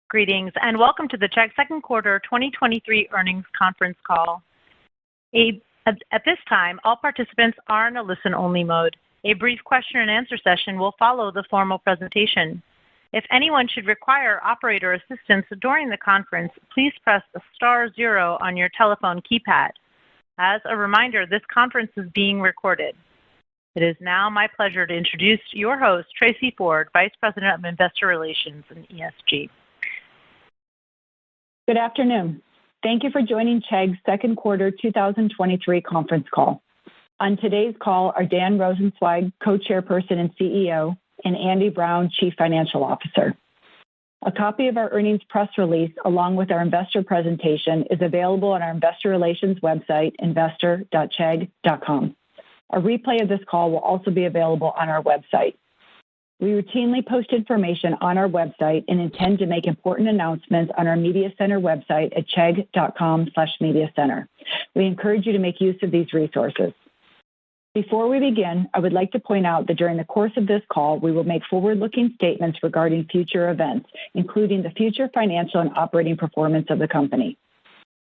Greetings and welcome to the Chegg second quarter 2023 earnings conference call. At this time, all participants are in a listen-only mode. A brief question and answer session will follow the formal presentation. If anyone should require operator assistance during the conference, please press *0 on your telephone keypad. As a reminder, this conference is being recorded. It is now my pleasure to introduce your host, Tracy Ford, Vice President of Investor Relations and ESG. Good afternoon. Thank you for joining Chegg's second quarter 2023 conference call. On today's call are Dan Rosensweig, Co-Chairperson and CEO, and Andy Brown, Chief Financial Officer. A copy of our earnings press release, along with our investor presentation, is available on our investor relations website, investor.chegg.com. A replay of this call will also be available on our website. We routinely post information on our website and intend to make important announcements on our Media Center website at chegg.com/mediacenter. We encourage you to make use of these resources. Before we begin, I would like to point out that during the course of this call, we will make forward-looking statements regarding future events, including the future financial and operating performance of the company.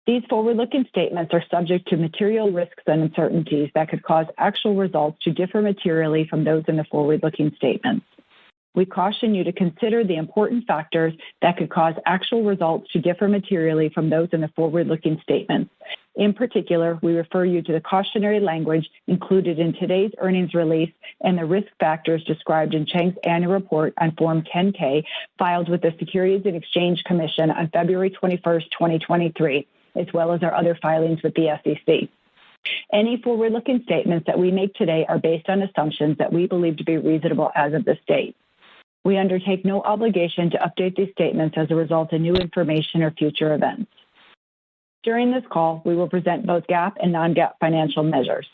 These forward-looking statements are subject to material risks and uncertainties that could cause actual results to differ materially from those in the forward-looking statements. We caution you to consider the important factors that could cause actual results to differ materially from those in the forward-looking statements. In particular, we refer you to the cautionary language included in today's earnings release and the risk factors described in Chegg's annual report on Form 10-K filed with the Securities and Exchange Commission on February 21st, 2023, as well as our other filings with the SEC. Any forward-looking statements that we make today are based on assumptions that we believe to be reasonable as of this date. We undertake no obligation to update these statements as a result of new information or future events. During this call, we will present both GAAP and non-GAAP financial measures.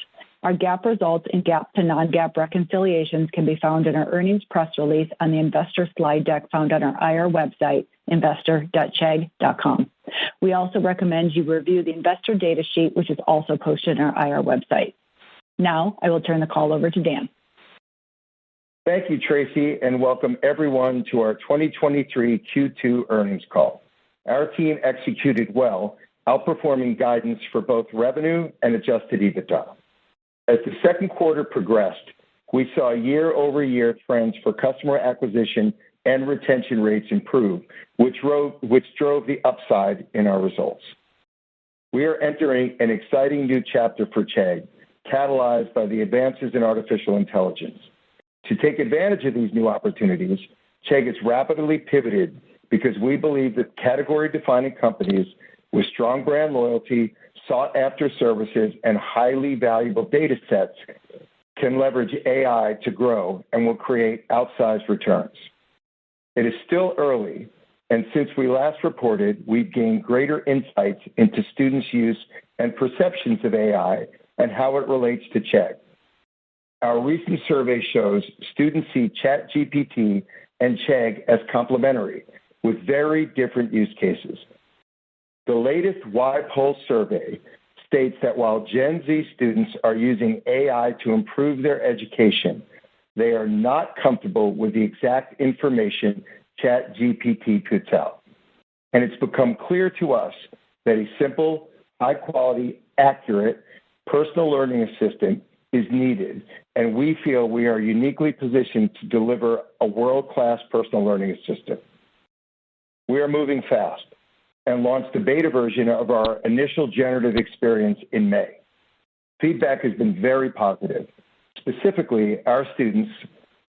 Our GAAP results and GAAP to non-GAAP reconciliations can be found in our earnings press release on the investor slide deck found on our IR website, investor.chegg.com. We also recommend you review the investor data sheet, which is also posted on our IR website. Now, I will turn the call over to Dan. Thank you, Tracy, and welcome everyone to our 2023 Q2 earnings call. Our team executed well, outperforming guidance for both revenue and adjusted EBITDA. As the second quarter progressed, we saw year-over-year trends for customer acquisition and retention rates improve, which drove the upside in our results. We are entering an exciting new chapter for Chegg, catalyzed by the advances in artificial intelligence. To take advantage of these new opportunities, Chegg has rapidly pivoted because we believe that category-defining companies with strong brand loyalty, sought-after services, and highly valuable data sets can leverage AI to grow and will create outsized returns. It is still early, and since we last reported, we've gained greater insights into students' use and perceptions of AI and how it relates to Chegg. Our recent survey shows students see ChatGPT and Chegg as complementary, with very different use cases. The latest YPoll survey states that while Gen Z students are using AI to improve their education, they are not comfortable with the exact information ChatGPT puts out. And it's become clear to us that a simple, high-quality, accurate, personal learning assistant is needed, and we feel we are uniquely positioned to deliver a world-class personal learning assistant. We are moving fast and launched a beta version of our initial generative experience in May. Feedback has been very positive. Specifically, our students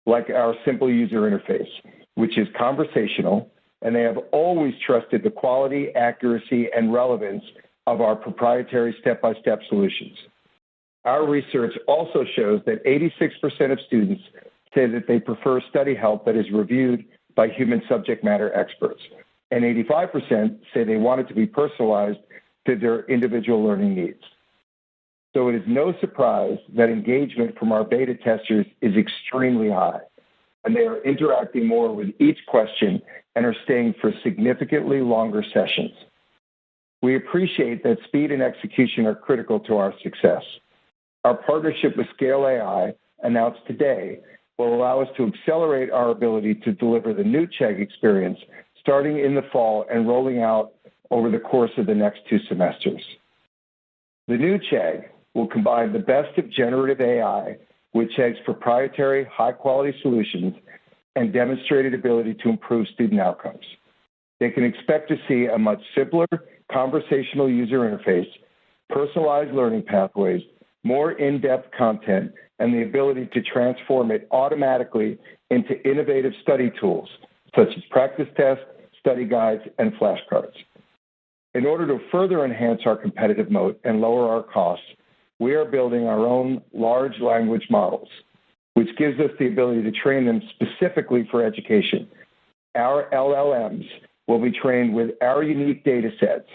like our simple user interface, which is conversational, and they have always trusted the quality, accuracy, and relevance of our proprietary step-by-step solutions. Our research also shows that 86% of students say that they prefer study help that is reviewed by human subject matter experts, and 85% say they want it to be personalized to their individual learning needs. So it is no surprise that engagement from our beta testers is extremely high, and they are interacting more with each question and are staying for significantly longer sessions. We appreciate that speed and execution are critical to our success. Our partnership with Scale AI, announced today, will allow us to accelerate our ability to deliver the new Chegg experience starting in the fall and rolling out over the course of the next 2 semesters. The new Chegg will combine the best of generative AI with Chegg's proprietary high-quality solutions and demonstrated ability to improve student outcomes. They can expect to see a much simpler conversational user interface, personalized learning pathways, more in-depth content, and the ability to transform it automatically into innovative study tools, such as practice tests, study guides, and flashcards. In order to further enhance our competitive moat and lower our costs, we are building our own large language models, which gives us the ability to train them specifically for education. Our LLMs will be trained with our unique data sets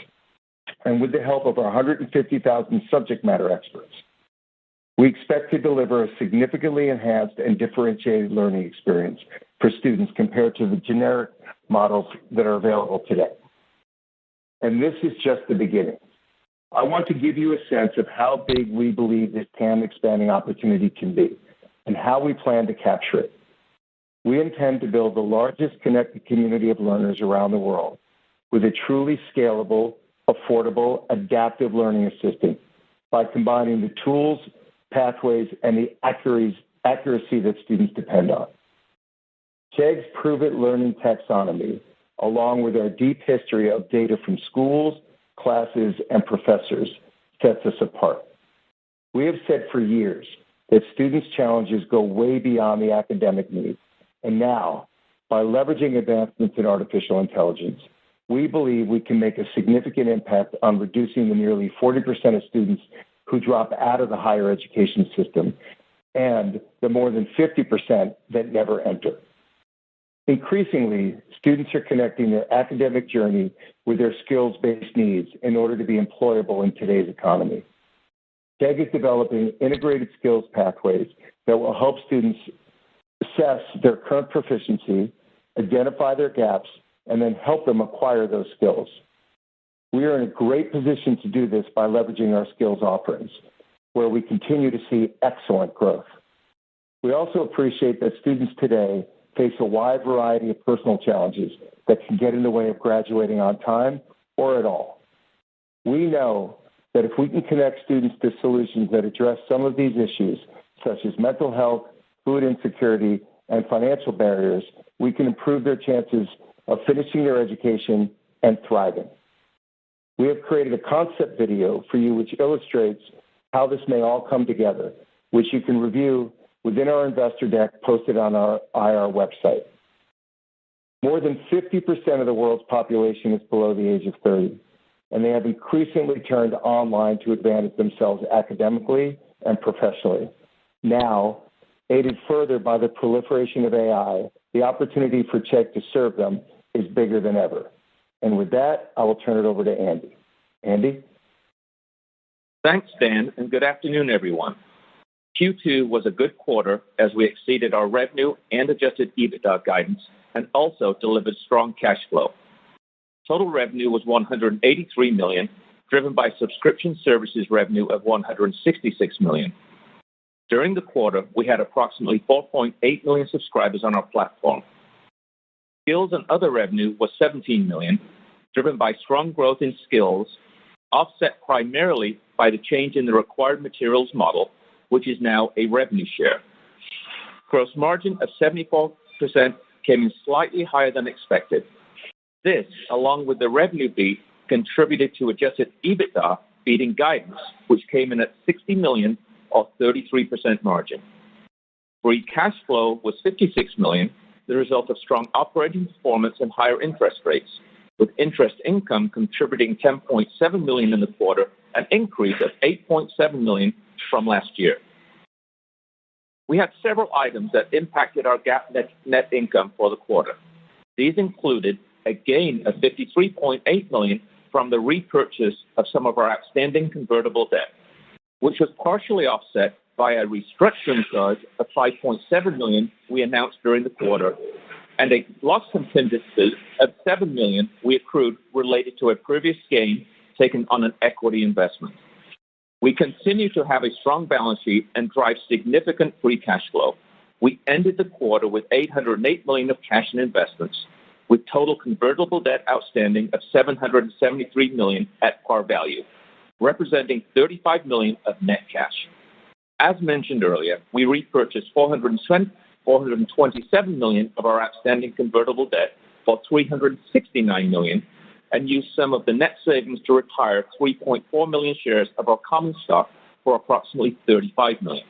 and with the help of our 150,000 subject matter experts. We expect to deliver a significantly enhanced and differentiated learning experience for students compared to the generic models that are available today. And this is just the beginning. I want to give you a sense of how big we believe this TAM expanding opportunity can be and how we plan to capture it. We intend to build the largest connected community of learners around the world with a truly scalable, affordable, adaptive learning assistant by combining the tools, pathways, and the accuracy that students depend on. Chegg's proven learning taxonomy, along with our deep history of data from schools, classes, and professors, sets us apart. We have said for years that students' challenges go way beyond the academic needs, and now, by leveraging advancements in artificial intelligence, we believe we can make a significant impact on reducing the nearly 40% of students who drop out of the higher education system and the more than 50% that never enter. Increasingly, students are connecting their academic journey with their skills-based needs in order to be employable in today's economy. Chegg is developing integrated skills pathways that will help students assess their current proficiency, identify their gaps, and then help them acquire those skills. We are in a great position to do this by leveraging our skills offerings, where we continue to see excellent growth. We also appreciate that students today face a wide variety of personal challenges that can get in the way of graduating on time or at all. We know that if we can connect students to solutions that address some of these issues, such as mental health, food insecurity, and financial barriers, we can improve their chances of finishing their education and thriving. We have created a concept video for you which illustrates how this may all come together, which you can review within our investor deck posted on our IR website. More than 50% of the world's population is below the age of 30, and they have increasingly turned online to advance themselves academically and professionally. Now, aided further by the proliferation of AI, the opportunity for Chegg to serve them is bigger than ever. And with that, I will turn it over to Andy. Andy? Thanks, Dan, and good afternoon, everyone. Q2 was a good quarter as we exceeded our revenue and adjusted EBITDA guidance and also delivered strong cash flow. Total revenue was $183 million, driven by subscription services revenue of $166 million. During the quarter, we had approximately 4.8 million subscribers on our platform. Skills and other revenue was $17 million, driven by strong growth in skills, offset primarily by the change in the required materials model, which is now a revenue share. Gross margin of 74% came in slightly higher than expected. This, along with the revenue beat, contributed to adjusted EBITDA beating guidance, which came in at $60 million or 33% margin. Free cash flow was $56 million, the result of strong operating performance and higher interest rates, with interest income contributing $10.7 million in the quarter, an increase of $8.7 million from last year. We had several items that impacted our GAAP net income for the quarter. These included a gain of $53.8 million from the repurchase of some of our outstanding convertible debt, which was partially offset by a restructuring charge of $5.7 million we announced during the quarter, and a loss contingency of $7 million we accrued related to a previous gain taken on an equity investment. We continue to have a strong balance sheet and drive significant free cash flow. We ended the quarter with $808 million of cash and investments, with total convertible debt outstanding of $773 million at par value, representing $35 million of net cash. As mentioned earlier, we repurchased $427 million of our outstanding convertible debt for $369 million and used some of the net savings to retire 3.4 million shares of our common stock for approximately $35 million.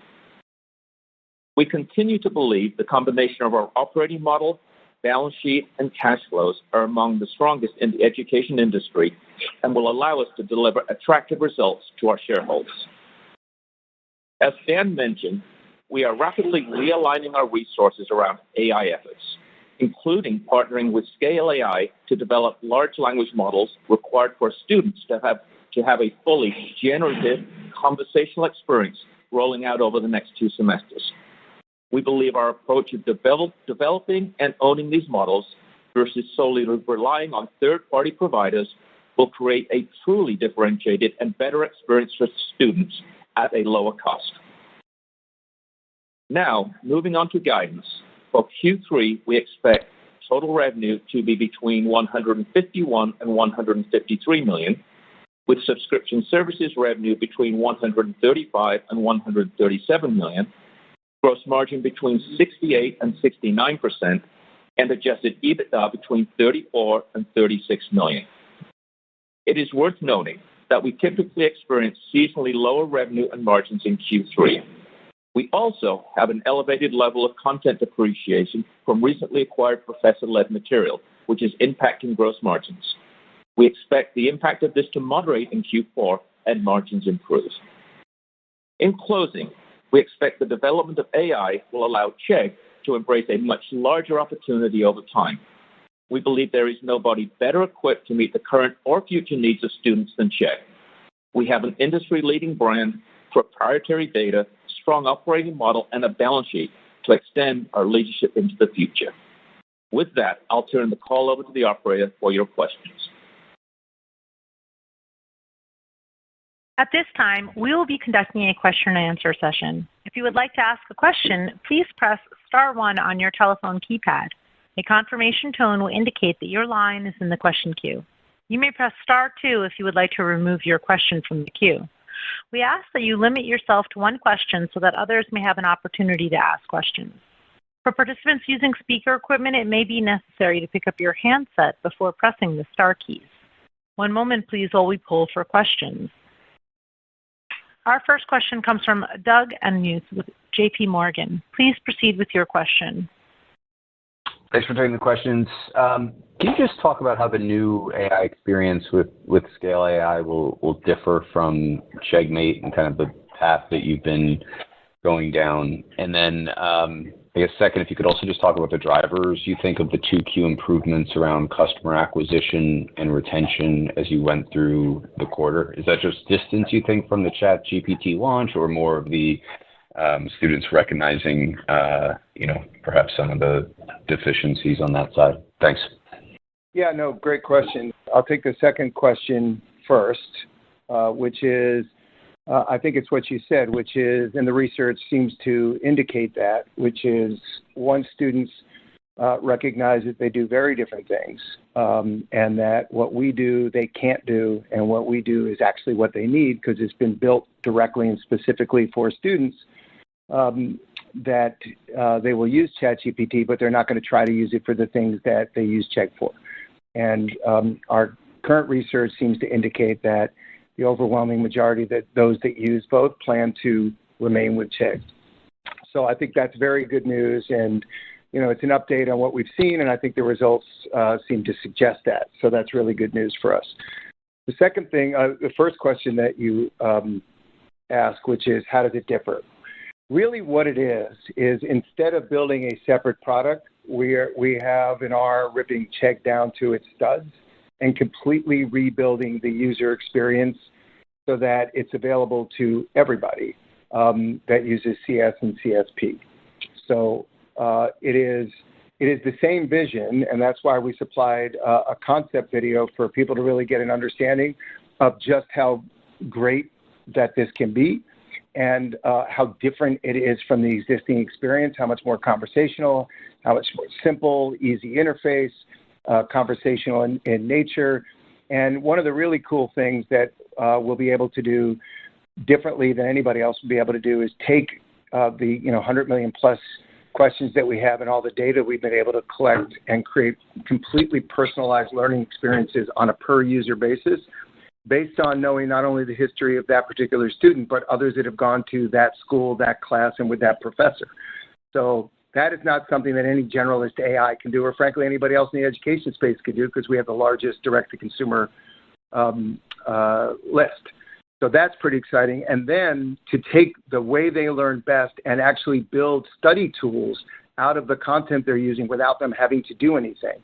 We continue to believe the combination of our operating model, balance sheet, and cash flows are among the strongest in the education industry and will allow us to deliver attractive results to our shareholders. As Dan mentioned, we are rapidly realigning our resources around AI efforts, including partnering with Scale AI to develop large language models required for students to have a fully generative conversational experience rolling out over the next 2 semesters. We believe our approach of developing and owning these models versus solely relying on third-party providers will create a truly differentiated and better experience for students at a lower cost. Now, moving on to guidance. For Q3, we expect total revenue to be between $151 and $153 million, with subscription services revenue between $135 and $137 million, gross margin between 68 and 69%, and adjusted EBITDA between $34 and $36 million. It is worth noting that we typically experience seasonally lower revenue and margins in Q3. We also have an elevated level of content depreciation from recently acquired professor-led material, which is impacting gross margins. We expect the impact of this to moderate in Q4 and margins improve. In closing, we expect the development of AI will allow Chegg to embrace a much larger opportunity over time. We believe there is nobody better equipped to meet the current or future needs of students than Chegg. We have an industry-leading brand, proprietary data, strong operating model, and a balance sheet to extend our leadership into the future. With that, I'll turn the call over to the operator for your questions. At this time, we will be conducting a question and answer session. If you would like to ask a question, please press star 1 on your telephone keypad. A confirmation tone will indicate that your line is in the question queue. You may press star 2 if you would like to remove your question from the queue. We ask that you limit yourself to 1 question so that others may have an opportunity to ask questions. For participants using speaker equipment, it may be necessary to pick up your handset before pressing the star keys. 1 moment, please, while we poll for questions. Our first question comes from Doug Anmuth with J.P. Morgan. Please proceed with your question. Thanks for taking the questions. Can you just talk about how the new AI experience with Scale AI will differ from Chegg Math and kind of the path that you've been going down? And then I guess second, if you could also just talk about the drivers you think of the 2Q improvements around customer acquisition and retention as you went through the quarter. Is that just distance, you think, from the ChatGPT launch, or more of the students recognizing, perhaps some of the deficiencies on that side? Thanks. Yeah, no, great question. I'll take the second question first, which is, I think it's what you said, which is, and the research seems to indicate that, which is once students recognize that they do very different things, and that what we do, they can't do, and what we do is actually what they need because it's been built directly and specifically for students, that they will use ChatGPT, but they're not going to try to use it for the things that they use Chegg for. And our current research seems to indicate that the overwhelming majority that those that use both plan to remain with Chegg. So I think that's very good news, and it's an update on what we've seen, and I think the results seem to suggest that. So that's really good news for us. The second thing, the first question that you asked, which is how does it differ? Really what it is instead of building a separate product, we have in R ripping Chegg down to its studs and completely rebuilding the user experience so that it's available to everybody that uses CS and CSP. So it is the same vision, and that's why we supplied a concept video for people to really get an understanding of just how great that this can be and how different it is from the existing experience, how much more conversational, how much more simple, easy interface, conversational in nature. And one of the really cool things that we'll be able to do differently than anybody else will be able to do is take the 100 million plus questions that we have and all the data we've been able to collect and create completely personalized learning experiences on a per user basis based on knowing not only the history of that particular student, but others that have gone to that school, that class, and with that professor. So that is not something that any generalist AI can do, or frankly, anybody else in the education space could do, because we have the largest direct-to-consumer list. So that's pretty exciting. And then to take the way they learn best and actually build study tools out of the content they're using without them having to do anything.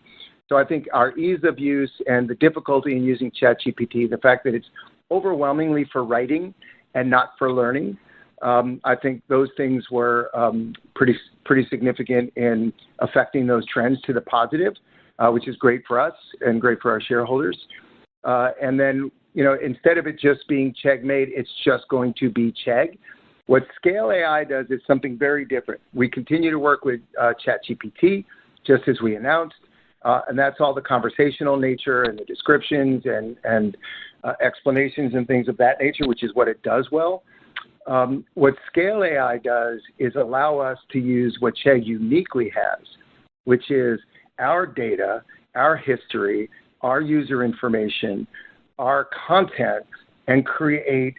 So I think our ease of use and the difficulty in using ChatGPT, the fact that it's overwhelmingly for writing and not for learning, I think those things were pretty significant in affecting those trends to the positive, which is great for us and great for our shareholders. And then, instead of it just being Chegg Made, it's just going to be Chegg. What Scale AI does is something very different. We continue to work with ChatGPT, just as we announced, and that's all the conversational nature and the descriptions and explanations and things of that nature, which is what it does well. What Scale AI does is allow us to use what Chegg uniquely has, which is our data, our history, our user information, our content, and create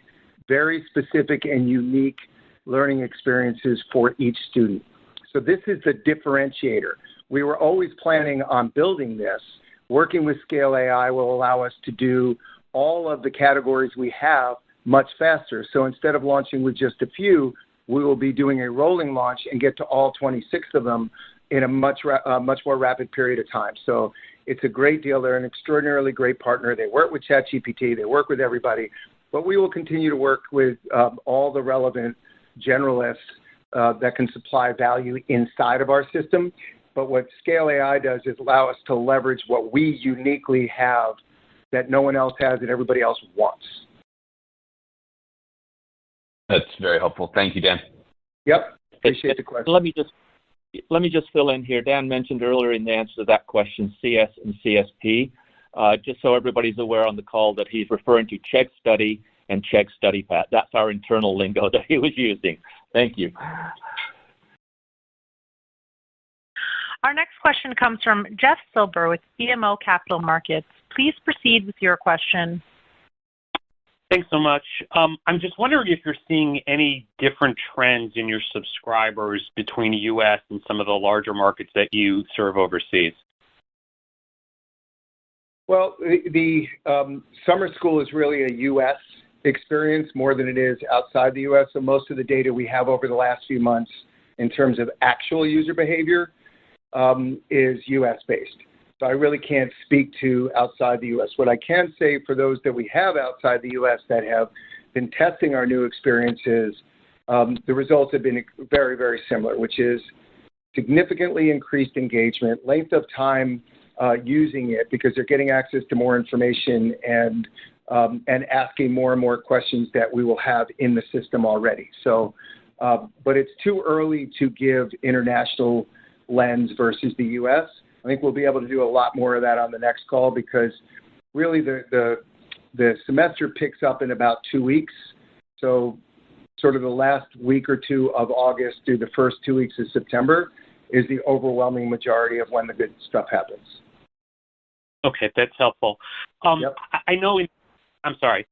very specific and unique learning experiences for each student. So this is the differentiator. We were always planning on building this. Working with Scale AI will allow us to do all of the categories we have much faster. So instead of launching with just a few, we will be doing a rolling launch and get to all 26 of them in a much more rapid period of time. So it's a great deal. They're an extraordinarily great partner. They work with ChatGPT. They work with everybody. But we will continue to work with all the relevant generalists that can supply value inside of our system. But what Scale AI does is allow us to leverage what we uniquely have that no one else has and everybody else wants. That's very helpful. Thank you, Dan. Yep. Appreciate the question. Let me just fill in here. Dan mentioned earlier in the answer to that question, CS and CSP. Just so everybody's aware on the call that he's referring to Chegg Study and Chegg Study Pack. That's our internal lingo that he was using. Thank you. Our next question comes from Jeff Silber with BMO Capital Markets. Please proceed with your question. Thanks so much. I'm just wondering if you're seeing any different trends in your subscribers between the U.S. and some of the larger markets that you serve overseas. Well, the summer school is really a U.S. experience more than it is outside the U.S. So most of the data we have over the last few months in terms of actual user behavior is U.S.-based. So I really can't speak to outside the U.S. What I can say for those that we have outside the U.S. that have been testing our new experiences, the results have been very, very similar, which is significantly increased engagement, length of time using it because they're getting access to more information and asking more and more questions that we will have in the system already. So, but it's too early to give international lens versus the U.S. I think we'll be able to do a lot more of that on the next call because really the semester picks up in about 2 weeks. So sort of the last week or two of August through the first 2 weeks of September is the overwhelming majority of when the good stuff happens. Okay, that's helpful. Yep. I know I'm sorry.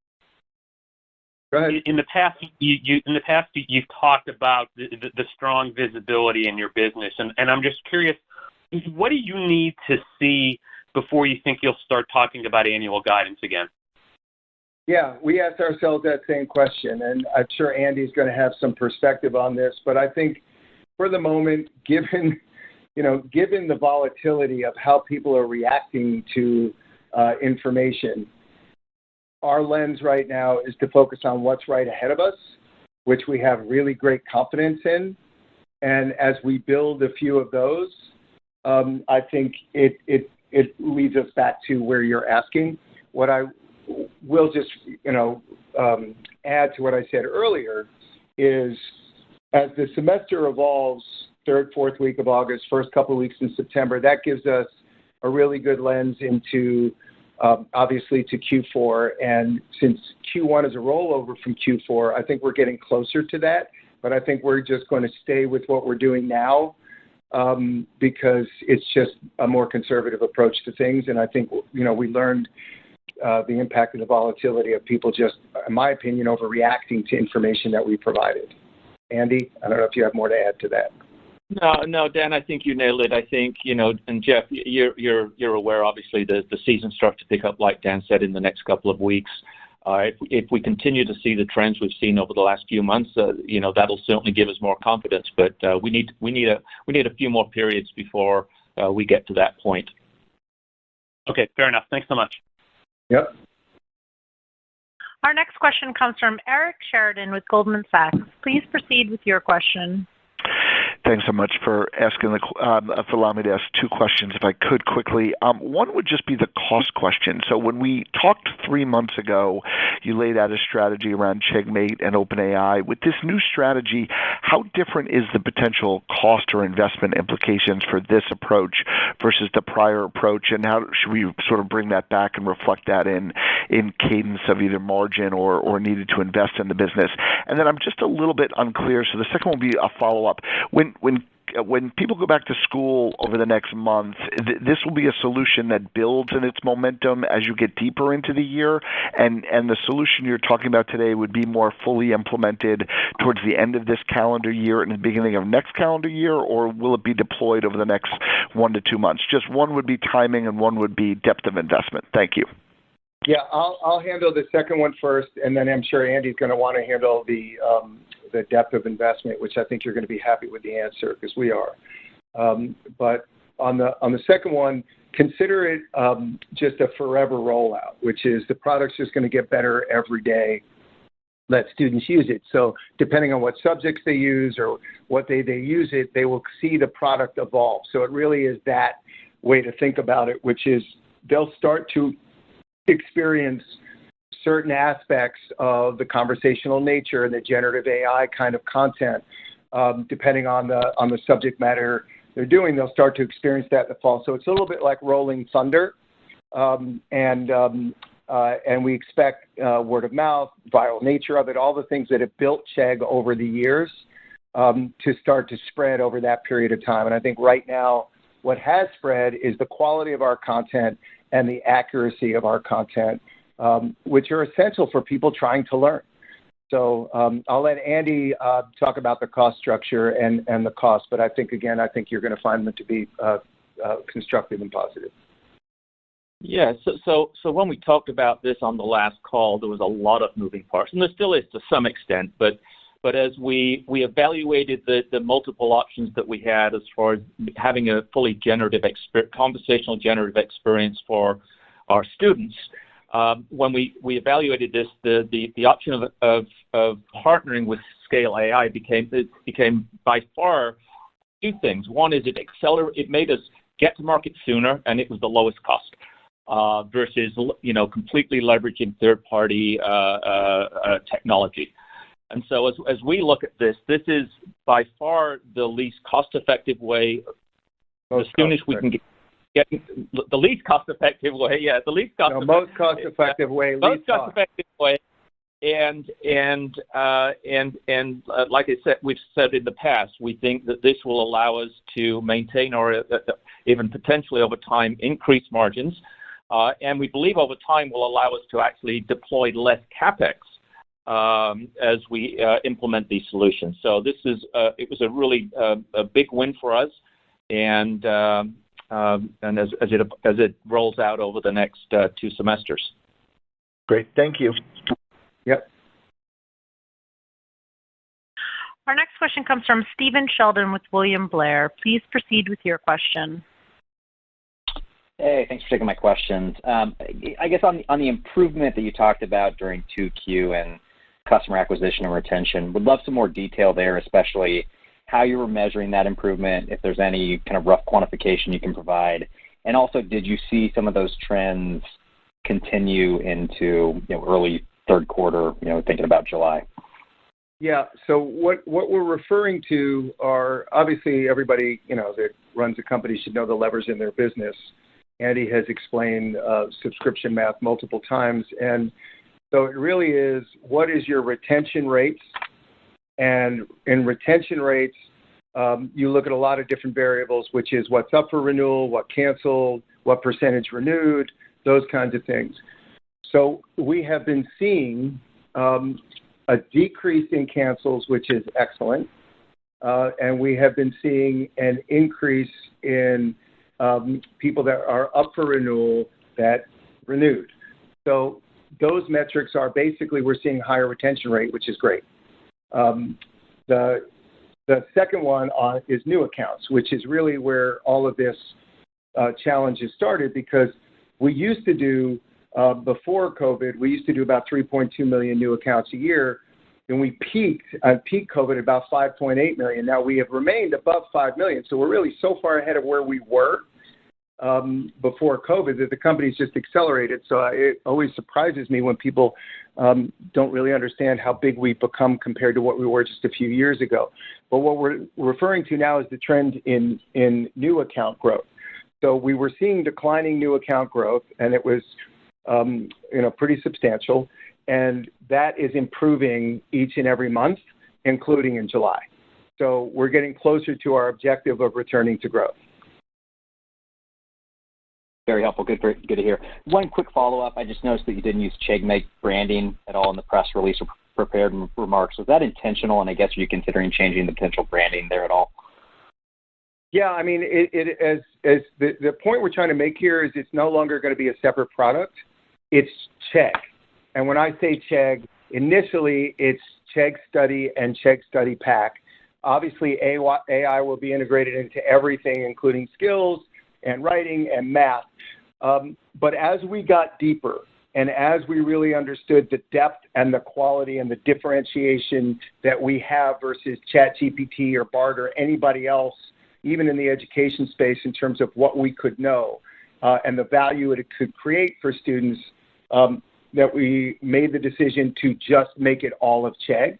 Go ahead. In the past, you've talked about the strong visibility in your business, and I'm just curious, what do you need to see before you think you'll start talking about annual guidance again? Yeah, we asked ourselves that same question, and I'm sure Andy's going to have some perspective on this, but I think for the moment, given the volatility of how people are reacting to information, our lens right now is to focus on what's right ahead of us, which we have really great confidence in. And as we build a few of those, I think it leads us back to where you're asking. What I will just, add to what I said earlier is as the semester evolves, third, fourth week of August, first couple of weeks in September, that gives us a really good lens into, obviously, to Q4. And since Q1 is a rollover from Q4, I think we're getting closer to that. But I think we're just going to stay with what we're doing now because it's just a more conservative approach to things. And I think, we learned the impact of the volatility of people just, in my opinion, overreacting to information that we provided. Andy, I don't know if you have more to add to that. No, Dan, I think you nailed it. I think, and Jeff, you're aware, obviously, the season starts to pick up, like Dan said, in the next couple of weeks. If we continue to see the trends we've seen over the last few months, that'll certainly give us more confidence. But we need a few more periods before we get to that point. Okay, fair enough. Thanks so much. Yep. Our next question comes from Eric Sheridan with Goldman Sachs. Please proceed with your question. Thanks so much for allowing me to ask two questions, if I could quickly. One would just be the cost question. So when we talked 3 months ago, you laid out a strategy around Chegg Math and OpenAI. With this new strategy, how different is the potential cost or investment implications for this approach versus the prior approach, and how should we sort of bring that back and reflect that in cadence of either margin or needed to invest in the business? And then I'm just a little bit unclear, so the second will be a follow-up. When people go back to school over the next month, this will be a solution that builds in its momentum as you get deeper into the year, and the solution you're talking about today would be more fully implemented towards the end of this calendar year and the beginning of next calendar year, or will it be deployed over the next 1 to 2 months? Just one would be timing and one would be depth of investment. Thank you. Yeah, I'll handle the second one first, and then I'm sure Andy's going to want to handle the depth of investment, which I think you're going to be happy with the answer because we are. But on the second one, consider it just a forever rollout, which is the product's just going to get better every day. Let students use it. So depending on what subjects they use or what they use it, they will see the product evolve. So it really is that way to think about it, which is they'll start to experience certain aspects of the conversational nature and the generative AI kind of content, depending on the subject matter they're doing. They'll start to experience that in the fall. So it's a little bit like rolling thunder, and we expect word of mouth, viral nature of it, all the things that have built Chegg over the years to start to spread over that period of time. And I think right now what has spread is the quality of our content and the accuracy of our content, which are essential for people trying to learn. So I'll let Andy talk about the cost structure and the cost, but I think you're going to find them to be constructive and positive. Yeah, so when we talked about this on the last call, there was a lot of moving parts, and there still is to some extent, but as we evaluated the multiple options that we had as far as having a fully conversational generative experience for our students, when we evaluated this, the option of partnering with Scale AI became by far two things. One is it made us get to market sooner, and it was the lowest cost versus completely leveraging third-party technology. And so as we look at this is by far the least cost-effective way. As soon as we can get the least cost-effective way, most cost-effective way, and like I said, we've said in the past, we think that this will allow us to maintain or even potentially over time increase margins, and we believe over time will allow us to actually deploy less CapEx as we implement these solutions. So it was a really a big win for us, and as it rolls out over the next 2 semesters. Great, thank you. Yep. Our next question comes from Stephen Sheldon with William Blair. Please proceed with your question. Hey, thanks for taking my questions. I guess on the improvement that you talked about during 2Q and customer acquisition and retention, would love some more detail there, especially how you were measuring that improvement, if there's any kind of rough quantification you can provide. And also, did you see some of those trends continue into early third quarter, thinking about July? Yeah, so what we're referring to are, obviously everybody that runs a company should know the levers in their business. Andy has explained subscription math multiple times. And so it really is, what is your retention rates? And in retention rates, you look at a lot of different variables, which is what's up for renewal, what canceled, what percentage renewed, those kinds of things. So we have been seeing a decrease in cancels, which is excellent. And we have been seeing an increase in people that are up for renewal that renewed. So those metrics are basically, we're seeing higher retention rate, which is great. The second one is new accounts, which is really where all of this challenge has started, because we used to do, before COVID, we used to do about 3.2 million new accounts a year, and we peaked at peak COVID at about 5.8 million. Now we have remained above 5 million, so we're really so far ahead of where we were before COVID that the company's just accelerated. So it always surprises me when people don't really understand how big we've become compared to what we were just a few years ago. But what we're referring to now is the trend in new account growth. So we were seeing declining new account growth, and it was pretty substantial, and that is improving each and every month, including in July. So we're getting closer to our objective of returning to growth. Very helpful. Good to hear. One quick follow-up. I just noticed that you didn't use Chegg Math branding at all in the press release or prepared remarks. Was that intentional? And I guess, are you considering changing the potential branding there at all? Yeah, I mean, the point we're trying to make here is it's no longer going to be a separate product. It's Chegg. And when I say Chegg, initially it's Chegg Study and Chegg Study Pack. Obviously, AI will be integrated into everything, including skills and writing and math. But as we got deeper and as we really understood the depth and the quality and the differentiation that we have versus ChatGPT or BART or anybody else, even in the education space, in terms of what we could know and the value it could create for students, that we made the decision to just make it all of Chegg.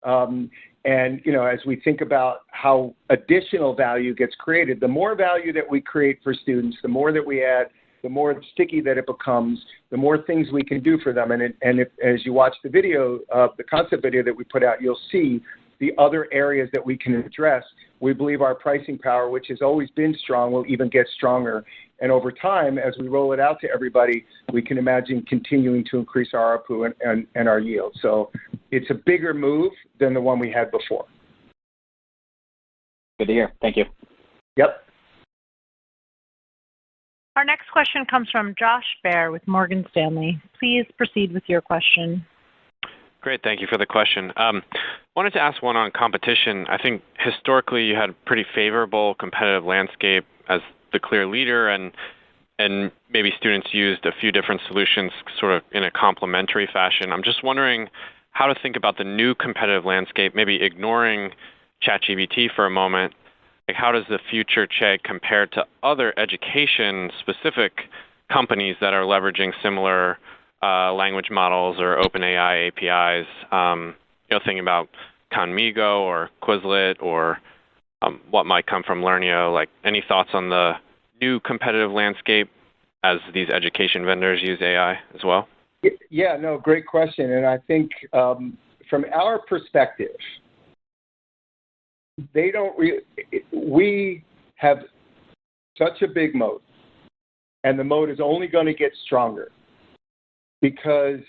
And, as we think about how additional value gets created, the more value that we create for students, the more that we add, the more sticky that it becomes, the more things we can do for them. And if, as you watch the video, the concept video that we put out, you'll see the other areas that we can address. We believe our pricing power, which has always been strong, will even get stronger. And over time, as we roll it out to everybody, we can imagine continuing to increase our ARPU and our yield. So it's a bigger move than the one we had before. Good to hear. Thank you. Yep. Our next question comes from Josh Baer with Morgan Stanley. Please proceed with your question. Great. Thank you for the question. Wanted to ask one on competition. I think historically you had a pretty favorable competitive landscape as the clear leader, and maybe students used a few different solutions sort of in a complementary fashion. I'm just wondering how to think about the new competitive landscape, maybe ignoring ChatGPT for a moment. Like, how does the future Chegg compare to other education-specific companies that are leveraging similar language models or OpenAI APIs? Thinking about Conmigo or Quizlet or what might come from Learneo. Like, any thoughts on the new competitive landscape as these education vendors use AI as well? Yeah, no, great question. And I think from our perspective, we have such a big moat, and the moat is only going to get stronger, because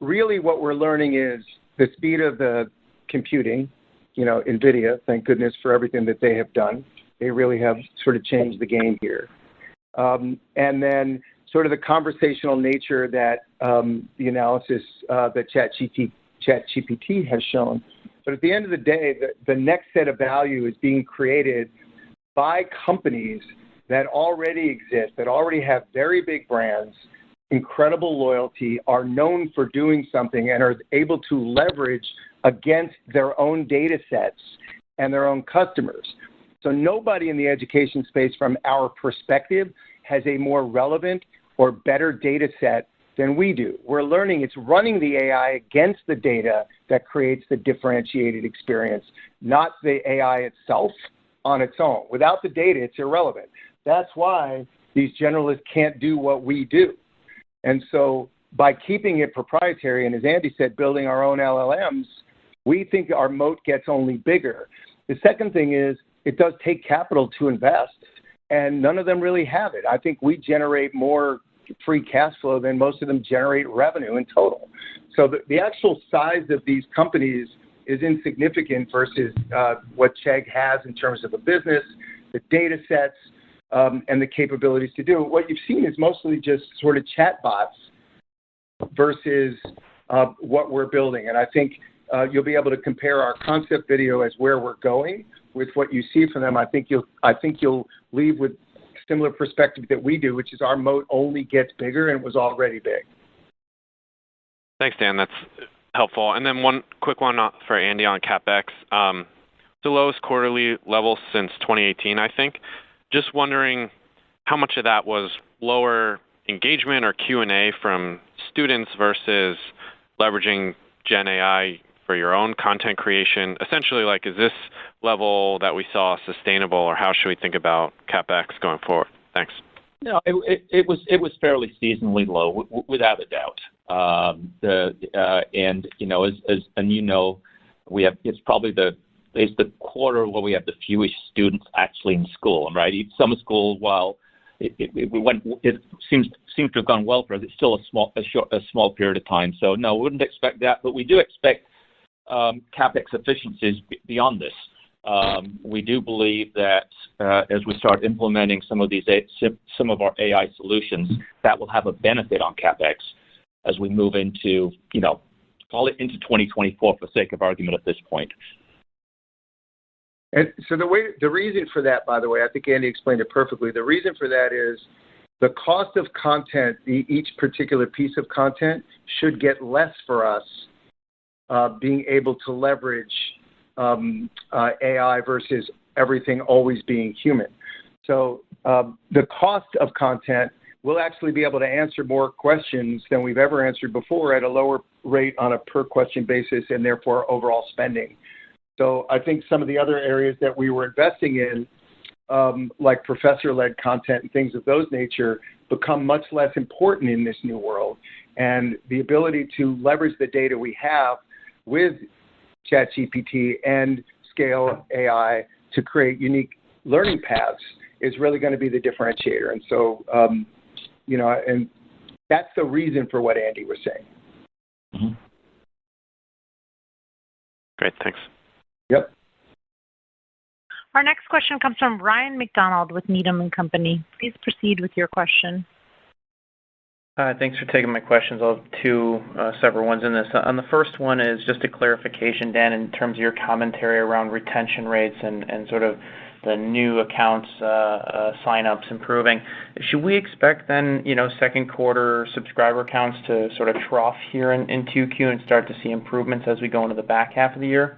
really what we're learning is the speed of the computing. NVIDIA, thank goodness for everything that they have done. They really have sort of changed the game here. And then sort of the conversational nature that the analysis that ChatGPT has shown. But at the end of the day, the next set of value is being created by companies that already exist, that already have very big brands, incredible loyalty, are known for doing something, and are able to leverage against their own data sets and their own customers. So nobody in the education space, from our perspective, has a more relevant or better data set than we do. We're learning it's running the AI against the data that creates the differentiated experience, not the AI itself on its own. Without the data, it's irrelevant. That's why these generalists can't do what we do. And so by keeping it proprietary, and as Andy said, building our own LLMs, we think our moat gets only bigger. The second thing is it does take capital to invest, and none of them really have it. I think we generate more free cash flow than most of them generate revenue in total. So the actual size of these companies is insignificant versus what Chegg has in terms of a business, the data sets, and the capabilities to do it. What you've seen is mostly just sort of chatbots versus what we're building. And I think you'll be able to compare our concept video as where we're going with what you see from them. I think you'll leave with similar perspective that we do, which is our moat only gets bigger, and it was already big. Thanks, Dan. That's helpful. And then one quick one for Andy on CapEx. The lowest quarterly level since 2018, I think. Just wondering how much of that was lower engagement or Q&A from students versus leveraging Gen AI for your own content creation. Essentially, like, is this level that we saw sustainable, or how should we think about CapEx going forward? Thanks. No, it was fairly seasonally low, without a doubt. We have, it's probably it's the quarter where we have the fewest students actually in school, right? Summer school, while it seems to have gone well for us, it's still a small period of time. So no, we wouldn't expect that, but we do expect CapEx efficiencies beyond this. We do believe that as we start implementing some of our AI solutions, that will have a benefit on CapEx as we move into, call it into 2024 for sake of argument at this point. And so the reason for that, by the way, I think Andy explained it perfectly. The reason for that is the cost of content, each particular piece of content should get less for us being able to leverage AI versus everything always being human. So the cost of content will actually be able to answer more questions than we've ever answered before at a lower rate on a per question basis, and therefore overall spending. So I think some of the other areas that we were investing in, like professor-led content and things of those nature, become much less important in this new world. And the ability to leverage the data we have with ChatGPT and Scale AI to create unique learning paths is really going to be the differentiator. And so, and that's the reason for what Andy was saying. Mm-hmm. Great, thanks. Yep. Our next question comes from Ryan McDonald with Needham & Company. Please proceed with your question. Thanks for taking my questions. I'll have two separate ones in this. On the first one is just a clarification, Dan, in terms of your commentary around retention rates and sort of the new accounts sign-ups improving. Should we expect then, second quarter subscriber counts to sort of trough here in 2Q and start to see improvements as we go into the back half of the year?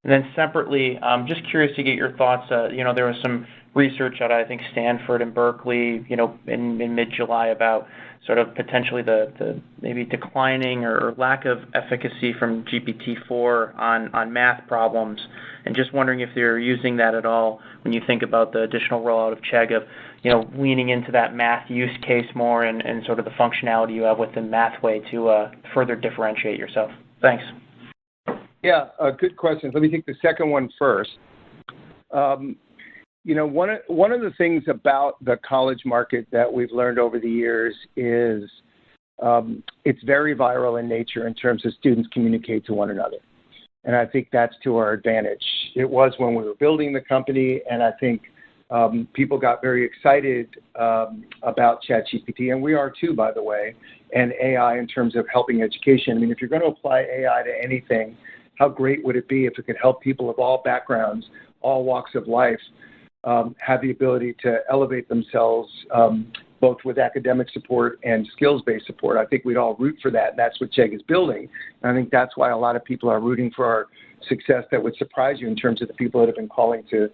And then separately, just curious to get your thoughts. There was some research out, I think, Stanford and Berkeley, in mid-July about sort of potentially the maybe declining or lack of efficacy from GPT-4 on math problems. And just wondering if you're using that at all when you think about the additional rollout of Chegg of, leaning into that math use case more and sort of the functionality you have within Mathway to further differentiate yourself. Thanks. Yeah, good questions. Let me take the second one first. One of the things about the college market that we've learned over the years is it's very viral in nature in terms of students communicate to one another. And I think that's to our advantage. It was when we were building the company, and I think people got very excited about ChatGPT, and we are too, by the way, and AI in terms of helping education. I mean, if you're going to apply AI to anything, how great would it be if it could help people of all backgrounds, all walks of life, have the ability to elevate themselves both with academic support and skills-based support. I think we'd all root for that, and that's what Chegg is building. And I think that's why a lot of people are rooting for our success. That would surprise you in terms of the people that have been calling to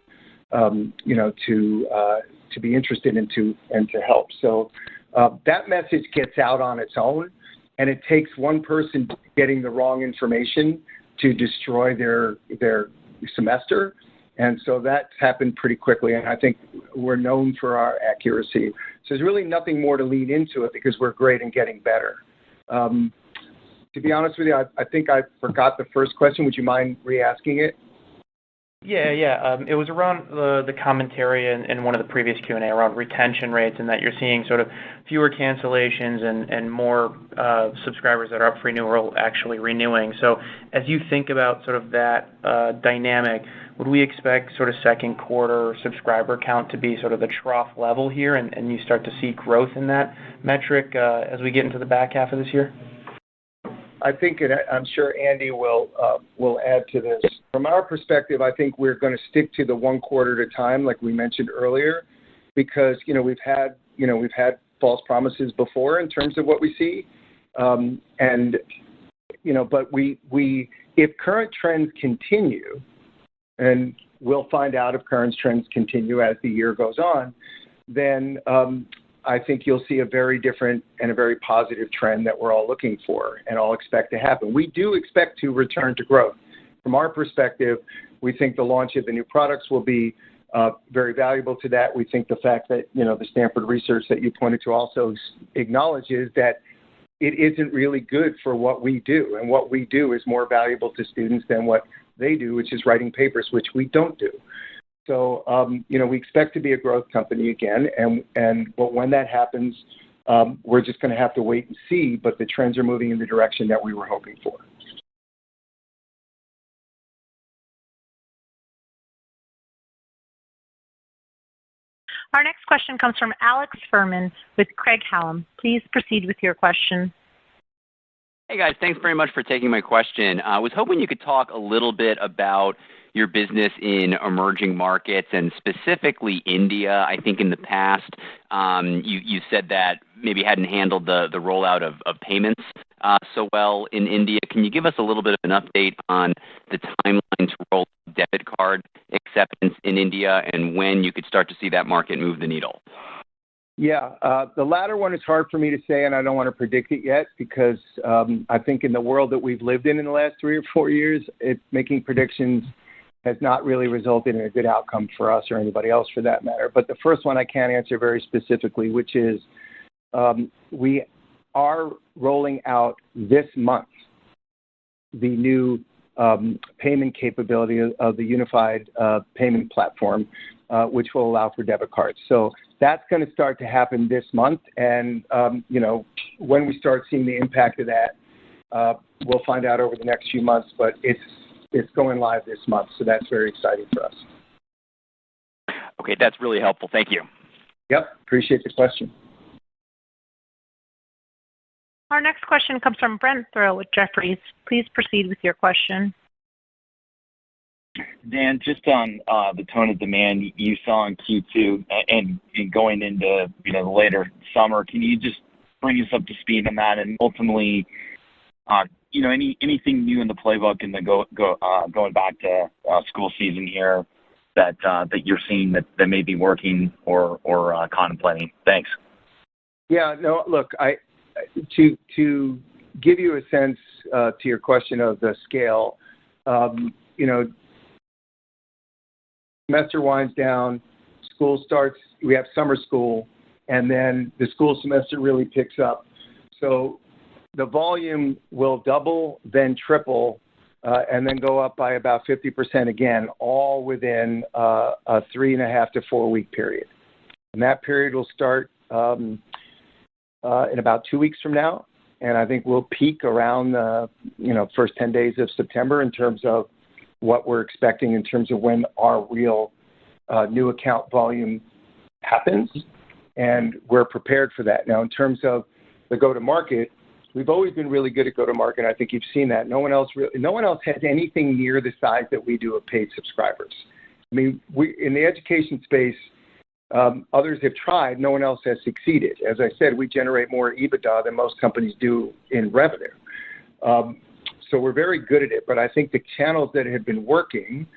be interested and to help. So that message gets out on its own, and it takes one person getting the wrong information to destroy their semester. And so that's happened pretty quickly, and I think we're known for our accuracy. So there's really nothing more to lead into it because we're great and getting better. To be honest with you, I think I forgot the first question. Would you mind re-asking it? Yeah. It was around the commentary in one of the previous Q&A around retention rates, and that you're seeing sort of fewer cancellations and more subscribers that are up for renewal actually renewing. So as you think about sort of that dynamic, would we expect sort of second quarter subscriber count to be sort of the trough level here, and you start to see growth in that metric as we get into the back half of this year? I think, and I'm sure Andy will add to this. From our perspective, I think we're going to stick to the one quarter at a time, like we mentioned earlier, because we've had false promises before in terms of what we see, but we if current trends continue, and we'll find out if current trends continue as the year goes on, then I think you'll see a very different and a very positive trend that we're all looking for and all expect to happen. We do expect to return to growth. From our perspective, we think the launch of the new products will be very valuable to that. We think the fact that, the Stanford research that you pointed to also acknowledges that it isn't really good for what we do. And what we do is more valuable to students than what they do, which is writing papers, which we don't do. So, we expect to be a growth company again, but when that happens, we're just going to have to wait and see, but the trends are moving in the direction that we were hoping for. Our next question comes from Alex Furman with Craig-Hallum. Please proceed with your question. Hey guys, thanks very much for taking my question. I was hoping you could talk a little bit about your business in emerging markets and specifically India. I think in the past you said that maybe hadn't handled the rollout of payments so well in India. Can you give us a little bit of an update on the timeline to roll debit card acceptance in India and when you could start to see that market move the needle? Yeah, the latter one is hard for me to say, and I don't want to predict it yet because I think in the world that we've lived in the last 3 or 4 years, making predictions has not really resulted in a good outcome for us or anybody else for that matter. But the first one I can answer very specifically, which is we are rolling out this month the new payment capability of the unified payment platform, which will allow for debit cards. So that's going to start to happen this month. And, when we start seeing the impact of that, we'll find out over the next few months, but it's going live this month. So that's very exciting for us. Okay, that's really helpful. Thank you. Yep, appreciate the question. Our next question comes from Brent Thill with Jefferies. Please proceed with your question. Dan, just on the tone of demand you saw in Q2 and going into the later summer, can you just bring us up to speed on that and ultimately, anything new in the playbook and going back to school season here that you're seeing that may be working or contemplating? Thanks. Yeah, no, look, to give you a sense to your question of the scale, semester winds down, school starts, we have summer school, and then the school semester really picks up. So the volume will double, then triple, and then go up by about 50% again, all within a 3.5 to 4 week period. And that period will start in about 2 weeks from now, and I think we'll peak around the first 10 days of September in terms of what we're expecting in terms of when our real new account volume happens, and we're prepared for that. Now, in terms of the go-to-market, we've always been really good at go-to-market. I think you've seen that. No one else has anything near the size that we do of paid subscribers. I mean, in the education space, others have tried. No one else has succeeded. As I said, we generate more EBITDA than most companies do in revenue. So we're very good at it, but I think the channels that have been working,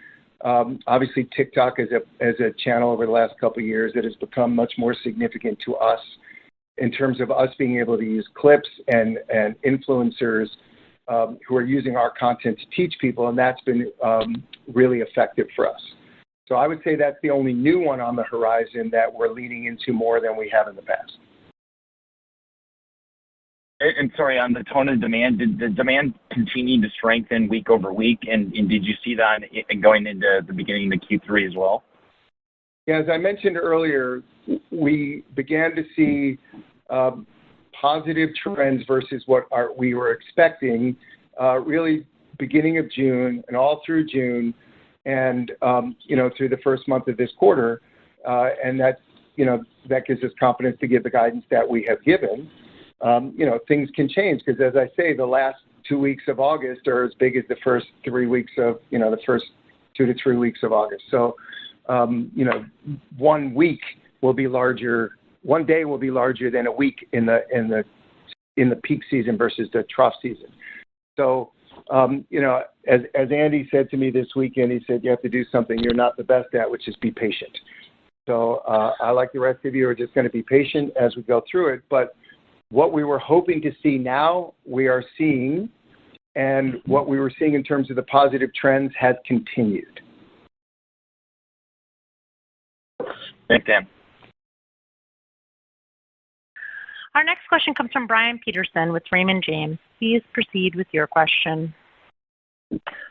obviously TikTok is a channel over the last couple of years that has become much more significant to us in terms of us being able to use clips and influencers who are using our content to teach people, and that's been really effective for us. So I would say that's the only new one on the horizon that we're leaning into more than we have in the past. And sorry, on the tone of demand, did the demand continue to strengthen week over week? And did you see that going into the beginning of Q3 as well? Yeah, as I mentioned earlier, we began to see positive trends versus what we were expecting, really beginning of June and all through June, and through the first month of this quarter, and that gives us confidence to give the guidance that we have given. Things can change because, as I say, the last 2 weeks of August are as big as the first 3 weeks of the first 2 to 3 weeks of August. So, 1 week will be larger. 1 day will be larger than a week in the peak season versus the trough season. So, as Andy said to me this weekend, he said, you have to do something you're not the best at, which is be patient. So I, like the rest of you, are just going to be patient as we go through it. But what we were hoping to see now, we are seeing, and what we were seeing in terms of the positive trends has continued. Thanks, Dan. Our next question comes from Brian Peterson with Raymond James. Please proceed with your question.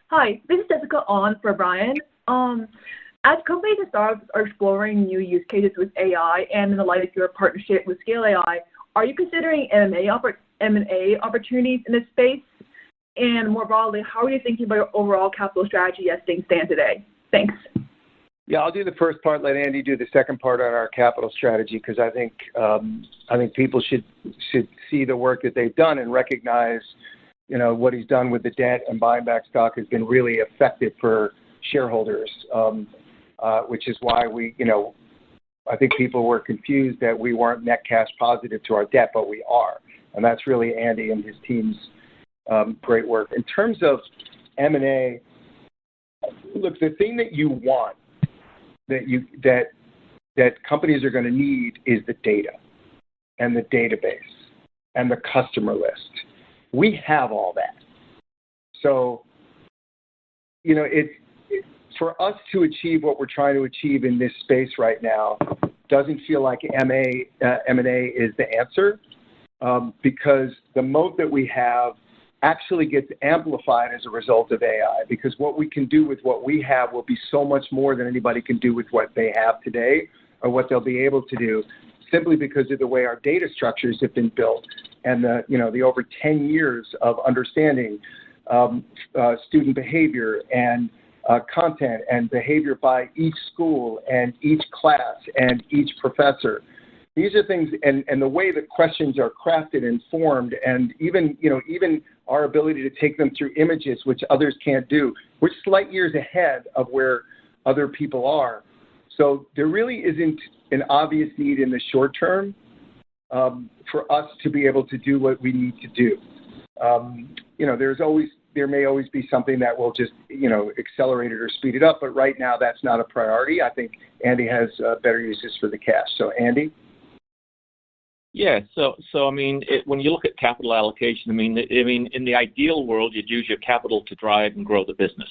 Hi, this is Jessica on for Brian. As companies and startups are exploring new use cases with AI and in the light of your partnership with Scale AI, are you considering M&A opportunities in this space? And more broadly, how are you thinking about your overall capital strategy as things stand today? Thanks. Yeah, I'll do the first part. Let Andy do the second part on our capital strategy, because I think people should see the work that they've done and recognize, what he's done with the debt and buying back stock has been really effective for shareholders, which is why I think people were confused that we weren't net cash positive to our debt, but we are, and that's really Andy and his team's great work. In terms of M&A, look, the thing that you want, that companies are going to need is the data and the database and the customer list. We have all that. So, for us to achieve what we're trying to achieve in this space right now doesn't feel like M&A is the answer, because the moat that we have actually gets amplified as a result of AI, because what we can do with what we have will be so much more than anybody can do with what they have today or what they'll be able to do, simply because of the way our data structures have been built and the over 10 years of understanding student behavior and content and behavior by each school and each class and each professor. These are things, and the way the questions are crafted and formed, and even our ability to take them through images, which others can't do. We're slight years ahead of where other people are. So there really isn't an obvious need in the short term for us to be able to do what we need to do. There may always be something that will just, accelerate it or speed it up, but right now that's not a priority. I think Andy has better uses for the cash. So, Andy? Yeah. So when you look at capital allocation, in the ideal world, you'd use your capital to drive and grow the business.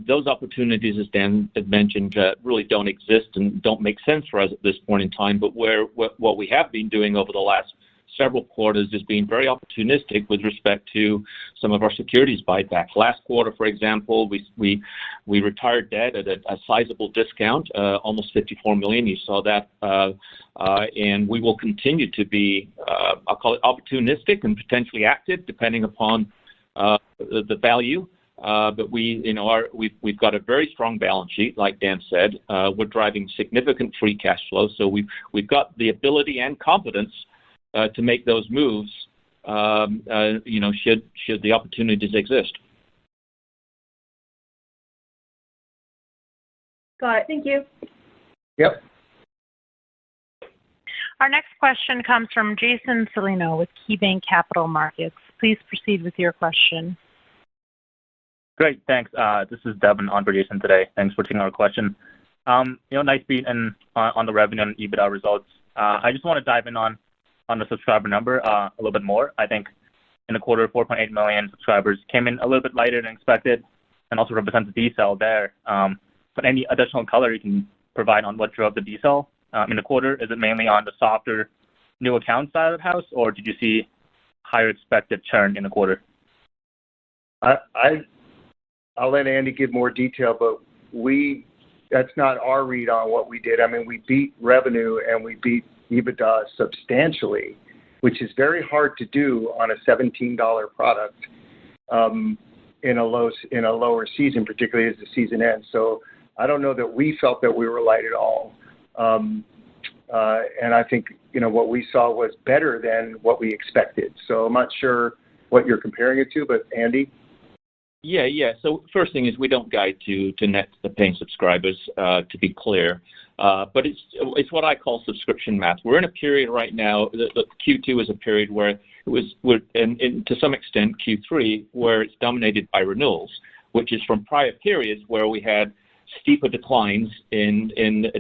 Those opportunities, as Dan had mentioned, really don't exist and don't make sense for us at this point in time. But what we have been doing over the last several quarters is being very opportunistic with respect to some of our securities buyback. Last quarter, for example, we retired debt at a sizable discount, almost $54 million. You saw that, and we will continue to be, I'll call it opportunistic and potentially active, depending upon the value. But we've got a very strong balance sheet, like Dan said. We're driving significant free cash flow, so we've got the ability and competence to make those moves, should the opportunities exist. Got it. Thank you. Yep. Our next question comes from Jason Celino with KeyBanc Capital Markets. Please proceed with your question. Great, thanks. This is Devin on for Jason today. Thanks for taking our question. Nice beat on the revenue and EBITDA results. I just want to dive in on the subscriber number a little bit more. I think in the quarter, 4.8 million subscribers came in a little bit lighter than expected, and also represents a decel there. but any additional color you can provide on what drove the decel in the quarter? Is it mainly on the softer new account side of the house, or did you see higher expected churn in the quarter? I'll let Andy give more detail, but that's not our read on what we did. I mean, we beat revenue and we beat EBITDA substantially, which is very hard to do on a $17 product in a lower season, particularly as the season ends. So I don't know that we felt that we were light at all. And I think, what we saw was better than what we expected. So I'm not sure what you're comparing it to, but Andy? Yeah. So first thing is we don't guide to net the paying subscribers, to be clear. But it's what I call subscription math. We're in a period right now, the Q2 is a period where and to some extent Q3, where it's dominated by renewals, which is from prior periods where we had steeper declines in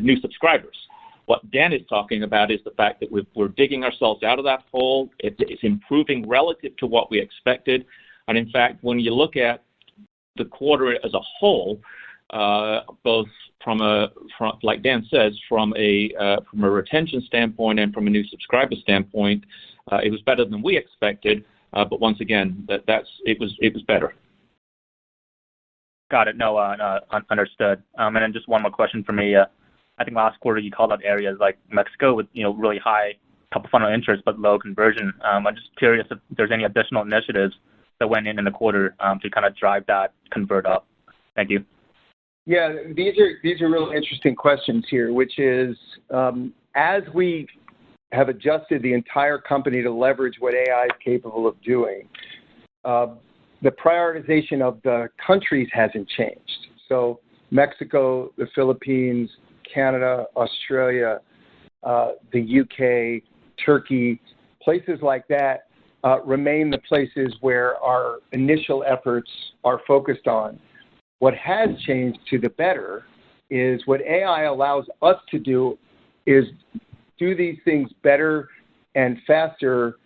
new subscribers. What Dan is talking about is the fact that we're digging ourselves out of that hole. It's improving relative to what we expected. And in fact, when you look at the quarter as a whole, both from like Dan says, from a retention standpoint and from a new subscriber standpoint, it was better than we expected. But once again, it was better. Got it. No, understood. And then just one more question for me. I think last quarter you called out areas like Mexico with really high top of funnel interest but low conversion. I'm just curious if there's any additional initiatives that went in the quarter to kind of drive that convert up. Thank you. Yeah, these are really interesting questions here, which is as we have adjusted the entire company to leverage what AI is capable of doing, the prioritization of the countries hasn't changed. So Mexico, the Philippines, Canada, Australia, the UK, Turkey, places like that remain the places where our initial efforts are focused on. What has changed to the better is what AI allows us to do is do these things better and faster,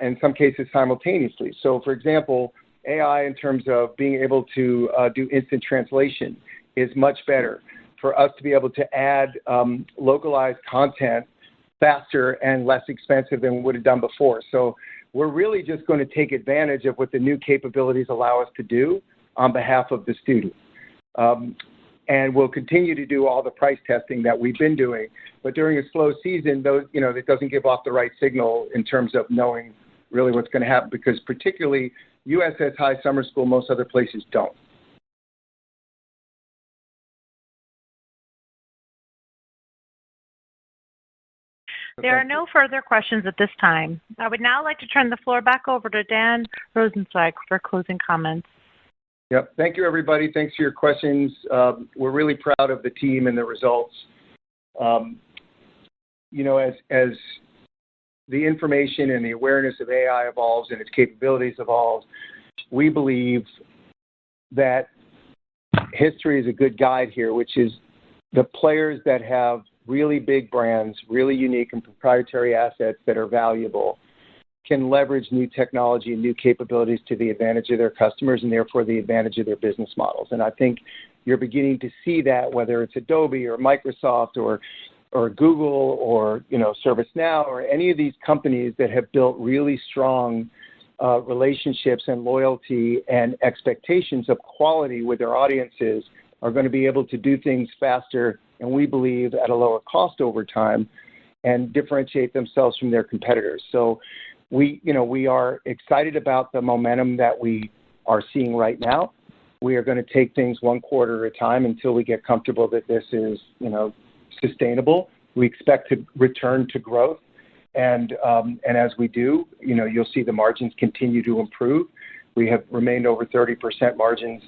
in some cases simultaneously. So, for example, AI in terms of being able to do instant translation is much better. For us to be able to add localized content faster and less expensive than we would have done before. So we're really just going to take advantage of what the new capabilities allow us to do on behalf of the student. And we'll continue to do all the price testing that we've been doing. But during a slow season, it doesn't give off the right signal in terms of knowing really what's going to happen, because particularly US has high summer school, most other places don't. There are no further questions at this time. I would now like to turn the floor back over to Dan Rosensweig for closing comments. Yep. Thank you, everybody. Thanks for your questions. We're really proud of the team and the results. As the information and the awareness of AI evolves and its capabilities evolve, we believe that history is a good guide here, which is the players that have really big brands, really unique and proprietary assets that are valuable, can leverage new technology and new capabilities to the advantage of their customers and therefore the advantage of their business models. And I think you're beginning to see that, whether it's Adobe or Microsoft or Google or ServiceNow or any of these companies that have built really strong relationships and loyalty and expectations of quality with their audiences are going to be able to do things faster and we believe at a lower cost over time and differentiate themselves from their competitors. So we are excited about the momentum that we are seeing right now. We are going to take things one quarter at a time until we get comfortable that this is, sustainable. We expect to return to growth. And as we do, you'll see the margins continue to improve. We have remained over 30% margins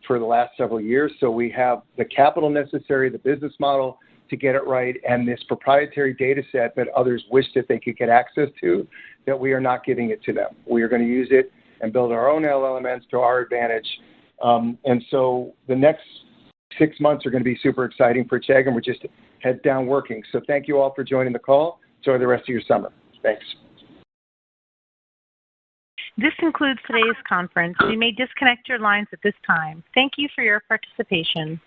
for the last several years. So we have the capital necessary, the business model to get it right, and this proprietary data set that others wish that they could get access to, that we are not giving it to them. We are going to use it and build our own LLMs to our advantage. And so the next 6 months are going to be super exciting for Chegg, and we're just heads down working. So thank you all for joining the call. Enjoy the rest of your summer. Thanks. This concludes today's conference. You may disconnect your lines at this time. Thank you for your participation.